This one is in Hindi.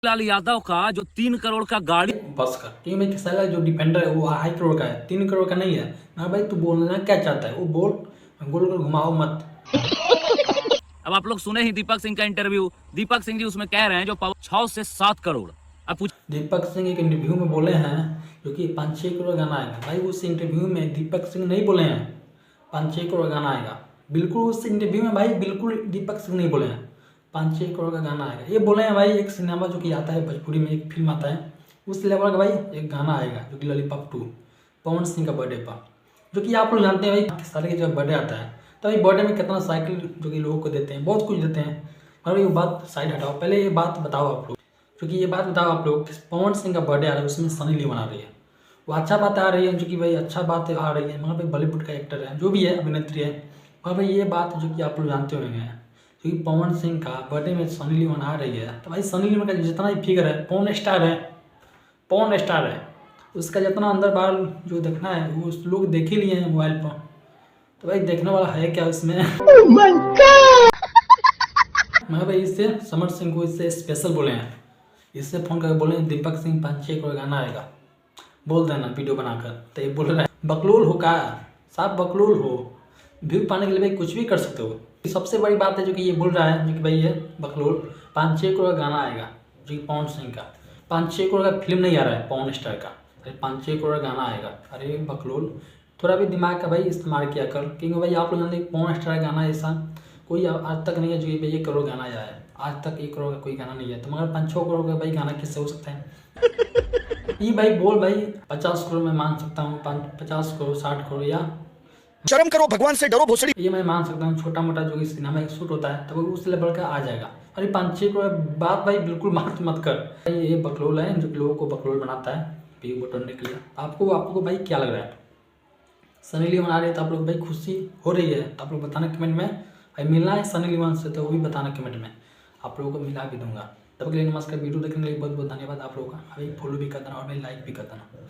लाल यादव का जो 3 करोड़ का गाड़ी बस कर, क्योंकि भाई साला जो डिफेंडर है वो 2.5 करोड़ का है, 3 करोड़ का नहीं है। हाँ भाई, तू बोलना क्या चाहता है वो बोल, गोल गोल घुमाओ मत। अब आप लोग सुने ही दीपक सिंह का इंटरव्यू। दीपक सिंह जी उसमें कह रहे हैं जो 6 से 7 करोड़। अब पूछ दीपक सिंह एक इंटरव्यू में बोले हैं जो कि 5-6 करोड़ गाना आएगा। भाई उस इंटरव्यू में दीपक सिंह नहीं बोले हैं 5-6 करोड़ गाना आएगा। बिल्कुल उस इंटरव्यू में भाई बिल्कुल दीपक सिंह नहीं बोले हैं 5-6 करोड़ का गाना आएगा। ये बोले हैं भाई एक सिनेमा जो कि आता है भोजपुरी में, एक फिल्म आता है उस लेवल का भाई एक गाना आएगा जो कि लॉलीपॉप 2 पवन सिंह का बर्थडे पर, जो कि आप लोग जानते हैं भाई साले के जब बर्थडे आता है तो भाई बर्थडे में कितना साइकिल जो कि लोगों को देते हैं, बहुत कुछ देते हैं। और ये बात साइड हटाओ, पहले ये बात बताओ आप लोग, क्योंकि ये बात बताओ आप लोग पवन सिंह का बर्थडे आ रहा है उसमें सनी लियोन आ रही है। वो अच्छा बात आ रही है जो कि भाई अच्छा बात आ रही है, मगर भाई बॉलीवुड का एक्टर है जो भी है अभिनेत्री है। और भाई ये बात जो कि आप लोग जानते होंगे क्योंकि पवन सिंह का बर्थडे में सनी लियोन आ रही है तो भाई सनी लियोन का जितना भी फिगर है पवन स्टार है, उसका जितना अंदर बार जो देखना है वो लोग देख ही लिए हैं मोबाइल पर। तो भाई देखने वाला है क्या उसमें। oh my God! मैं भाई इससे समर सिंह को इससे स्पेशल बोले हैं, इससे फ़ोन करके बोले दीपक सिंह 5-6 करोड़ गाना आएगा, बोल देना वीडियो बनाकर। तो ये बोल रहा है बकलोल हो का, साफ बकलोल हो, व्यू पाने के लिए भाई कुछ भी कर सकते हो। सबसे बड़ी बात है जो कि ये बोल रहा है जो कि भाई ये बकलोल 5-6 करोड़ गाना आएगा जो कि पवन सिंह का 5-6 करोड़ का फिल्म नहीं आ रहा है पवन स्टार का, अरे 5-6 करोड़ गाना आएगा। अरे बकलोल थोड़ा भी दिमाग का भाई इस्तेमाल किया कर, क्योंकि भाई आप लोग जानते हैं पवन स्टार गाना ऐसा कोई आज तक नहीं है जो कि भाई 1 करोड़ गाना आया है, आज तक 1 करोड़ का कोई गाना नहीं है। तो मगर 5-6 करोड़ का भाई गाना किससे हो सकता है। ये भाई बोल भाई 50 करोड़ में मान सकता हूँ, 50 करोड़ 60 करोड़ या शर्म करो, भगवान से डरो भोसड़ी। ये मैं मान सकता हूँ छोटा मोटा जो कि सिनेमा एक शूट होता है तो वो उस लेवल का आ जाएगा। अरे 5-6 करोड़ बात भाई बिल्कुल मत कर भाई, ये बकलोल है जो कि लोगों को बकलोल बनाता है व्यू बटोरने के लिए। आपको भाई क्या लग रहा है, सनी लियोन आ रही है तो आप लोग भाई खुशी हो रही है तो आप लोग बताना कमेंट में, भाई मिलना है सनी लियोन से तो वो भी बताना कमेंट में, आप लोगों को मिला भी दूंगा। तब के लिए नमस्कार, वीडियो देखने के लिए बहुत बहुत धन्यवाद आप लोगों का। भाई फॉलो भी कर देना और भाई लाइक भी कर देना।